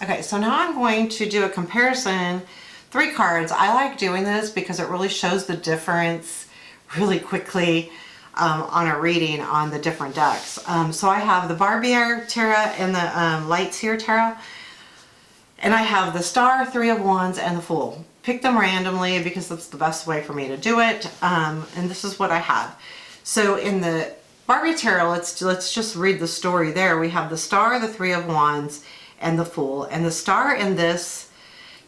Okay, so now I'm going to do a comparison. 3 cards. I like doing this because it really shows the difference really quickly on a reading on the different decks. So I have the Barbieri Tarot and the Seer Tarot. And I have the Star, 3 of Wands, and the Fool. Pick them randomly because that's the best way for me to do it. And this is what I have. So in the Barbieri Tarot, let's just read the story there. We have the Star, the 3 of Wands, and the Fool. And the Star in this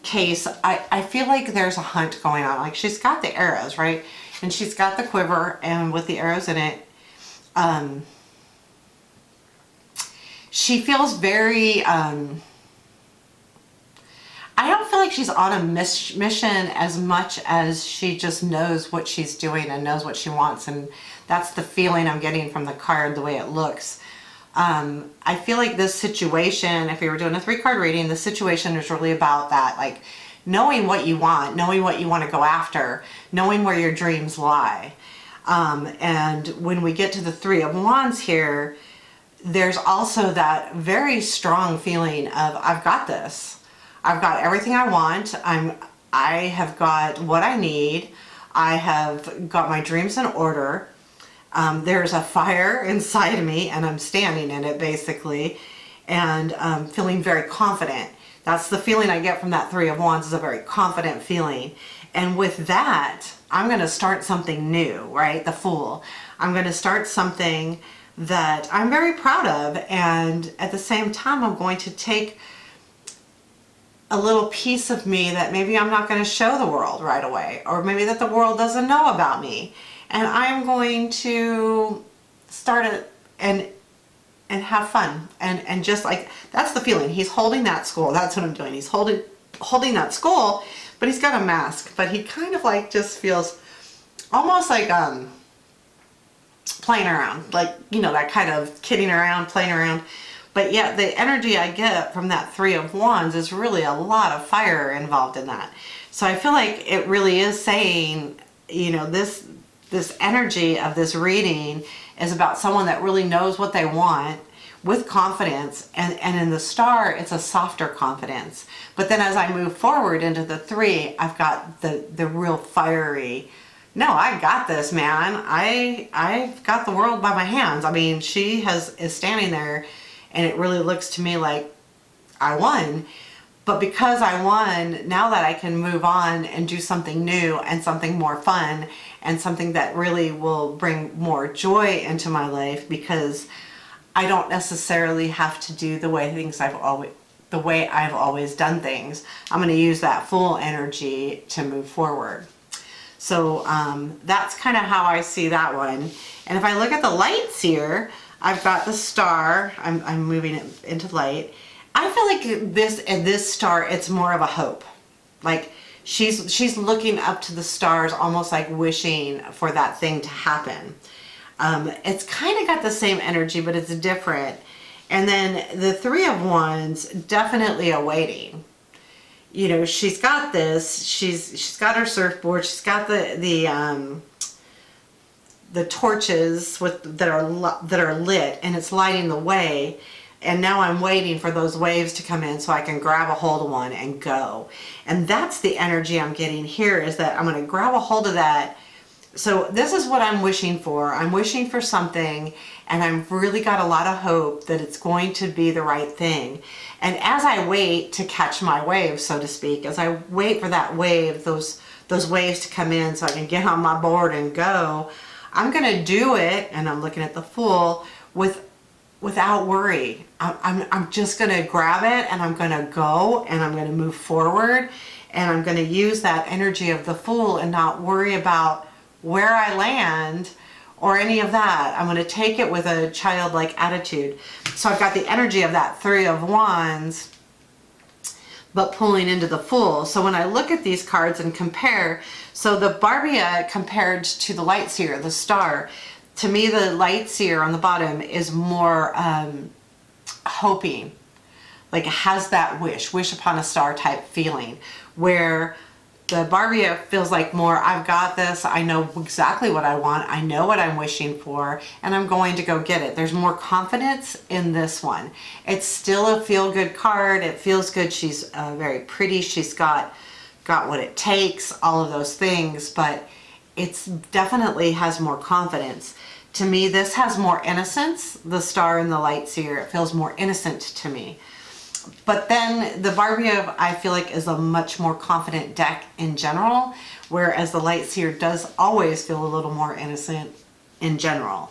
case, I feel like there's a hunt going on. Like she's got the arrows, right? And she's got the quiver and with the arrows in it. She feels very, I don't feel like she's on a mission as much as she just knows what she's doing and knows what she wants. And that's the feeling I'm getting from the card, the way it looks. I feel like this situation, if we were doing a 3-card reading, the situation is really about that, like knowing what you want to go after, knowing where your dreams lie. And when we get to the 3 of Wands here, there's also that very strong feeling of, I've got this. I've got everything I want. I have got what I need. I have got my dreams in order. There's a fire inside of me and I'm standing in it basically, and feeling very confident. That's the feeling I get from that 3 of Wands, is a very confident feeling. And with that, I'm going to start something new, right? The Fool. I'm going to start something that I'm very proud of, and at the same time I'm going to take a little piece of me that maybe I'm not going to show the world right away, or maybe that the world doesn't know about me. And I'm going to start it and have fun. And just like, that's the feeling. He's holding that skull. That's what I'm doing. He's holding that skull, but he's got a mask. But he kind of like just feels almost like playing around. Like, you know, that kind of kidding around, playing around. But yet the energy I get from that 3 of Wands is really a lot of fire involved in that. So I feel like it really is saying, you know, this energy of this reading is about someone that really knows what they want with confidence. And in the Star, it's a softer confidence. But then as I move forward into the 3, I've got the real fiery, no, I got this, man. I've got the world by my hands. I mean, she is standing there, and it really looks to me like I won. But because I won, now that I can move on and do something new and something more fun and something that really will bring more joy into my life, because I don't necessarily have to do the way I've always done things. I'm going to use that Fool energy to move forward. So that's kind of how I see that one. And if I look at the Light Seer, I've got the Star. I'm moving it into light. I feel like this Star, it's more of a hope. Like she's looking up to the stars, almost like wishing for that thing to happen. It's kind of got the same energy, but it's different. And then the 3 of Wands, definitely awaiting. You know, she's got this. She's got her surfboard. She's got the torches that are lit, and it's lighting the way. And now I'm waiting for those waves to come in so I can grab a hold of one and go. And that's the energy I'm getting here, is that I'm going to grab a hold of that. So this is what I'm wishing for. I'm wishing for something, and I've really got a lot of hope that it's going to be the right thing. And as I wait to catch my wave, so to speak, as I wait for that wave, those waves to come in so I can get on my board and go, I'm going to do it, and I'm looking at the Fool, without worry. I'm just going to grab it, and I'm going to go, and I'm going to move forward, and I'm going to use that energy of the Fool and not worry about where I land or any of that. I'm going to take it with a childlike attitude. So I've got the energy of that 3 of Wands, but pulling into the Fool. So when I look at these cards and compare, so the Barbieri compared to the Light Seer, the Star, to me the Light Seer on the bottom is more hoping, like it has that wish upon a star type feeling, where The Barbieri feels like more, I've got this, I know exactly what I want, I know what I'm wishing for, and I'm going to go get it. There's more confidence in this one. It's still a feel-good card. It feels good. She's very pretty. She's got what it takes, all of those things, but it's definitely has more confidence. To me, this has more innocence, the Star and the Light Seer. It feels more innocent to me. But then the Barbieri, I feel like, is a much more confident deck in general, whereas the Light Seer does always feel a little more innocent in general.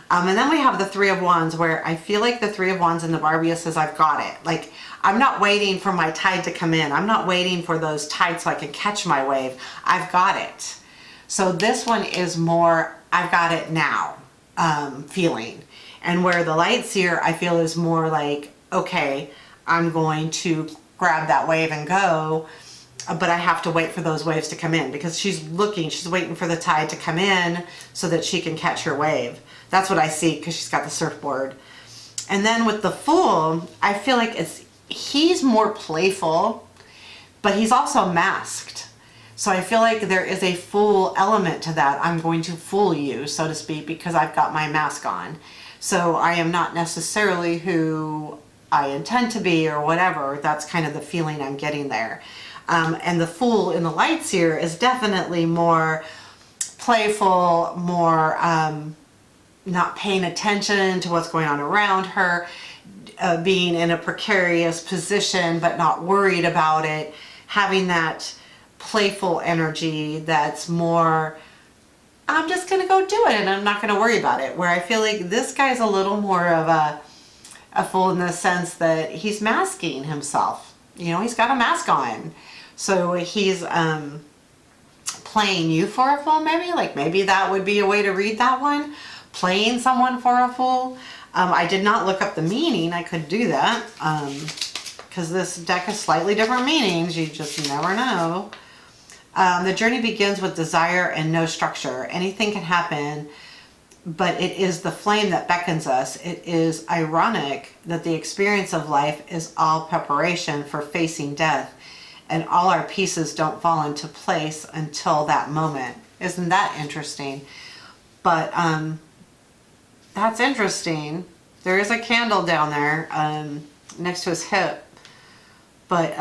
And then we have the Three of Wands, where I feel like the Three of Wands in the Barbieri says, I've got it. Like, I'm not waiting for my tide to come in. I'm not waiting for those tides so I can catch my wave. I've got it. So this one is more, I've got it now feeling. And where the Light Seer, I feel, is more like, okay, I'm going to grab that wave and go, but I have to wait for those waves to come in, because she's waiting for the tide to come in so that she can catch her wave. That's what I see, because she's got the surfboard. And then with the Fool, I feel like he's more playful, but he's also masked. So I feel like there is a fool element to that. I'm going to fool you, so to speak, because I've got my mask on. So I am not necessarily who I intend to be or whatever. That's kind of the feeling I'm getting there. And the Fool in the Light Seer is definitely more playful, more not paying attention to what's going on around her, being in a precarious position but not worried about it, having that playful energy that's more, I'm just going to go do it and I'm not going to worry about it. Where I feel like this guy's a little more of a fool in the sense that he's masking himself. You know, he's got a mask on. So he's playing you for a fool, maybe. Like, maybe that would be a way to read that one. Playing someone for a fool. I did not look up the meaning. I could do that. Because this deck has slightly different meanings. You just never know. The journey begins with desire and no structure. Anything can happen, but it is the flame that beckons us. It is ironic that the experience of life is all preparation for facing death, and all our pieces don't fall into place until that moment. Isn't that interesting? But that's interesting. There is a candle down there next to his hip, but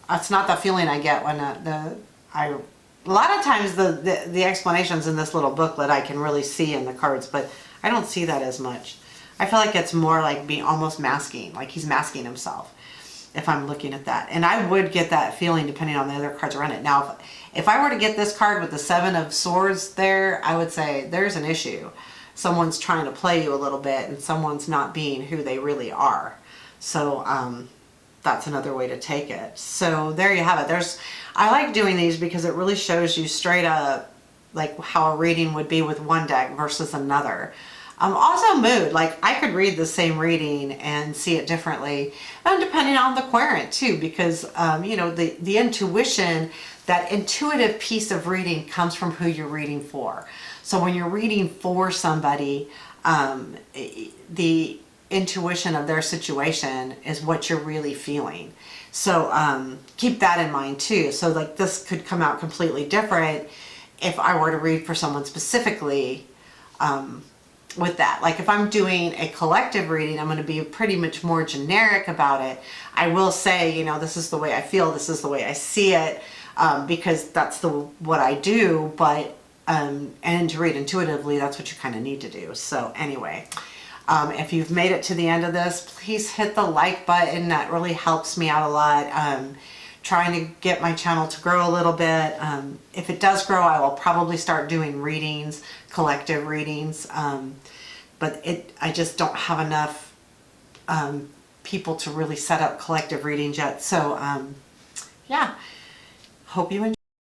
that's not the feeling I get when a lot of times the explanations in this little booklet I can really see in the cards, but I don't see that as much. I feel like it's more like being almost masking, like he's masking himself if I'm looking at that. And I would get that feeling depending on the other cards around it. Now, if I were to get this card with the Seven of Swords there, I would say there's an issue. Someone's trying to play you a little bit and someone's not being who they really are. So that's another way to take it. So there you have it. I like doing these because it really shows you straight up like how a reading would be with one deck versus another. Also mood, like I could read the same reading and see it differently, and depending on the querent too, because you know, the intuition, that intuitive piece of reading comes from who you're reading for. So when you're reading for somebody, the intuition of their situation is what you're really feeling. So keep that in mind too. So like this could come out completely different if I were to read for someone specifically with that. Like if I'm doing a collective reading, I'm going to be pretty much more generic about it. I will say, you know, this is the way I feel, this is the way I see it, because that's what I do, but and to read intuitively, that's what you kind of need to do. So anyway, if you've made it to the end of this, please hit the like button. That really helps me out a lot. Trying to get my channel to grow a little bit. If it does grow, I will probably start doing readings, collective readings. But I just don't have enough people to really set up collective readings yet. So yeah, hope you enjoy.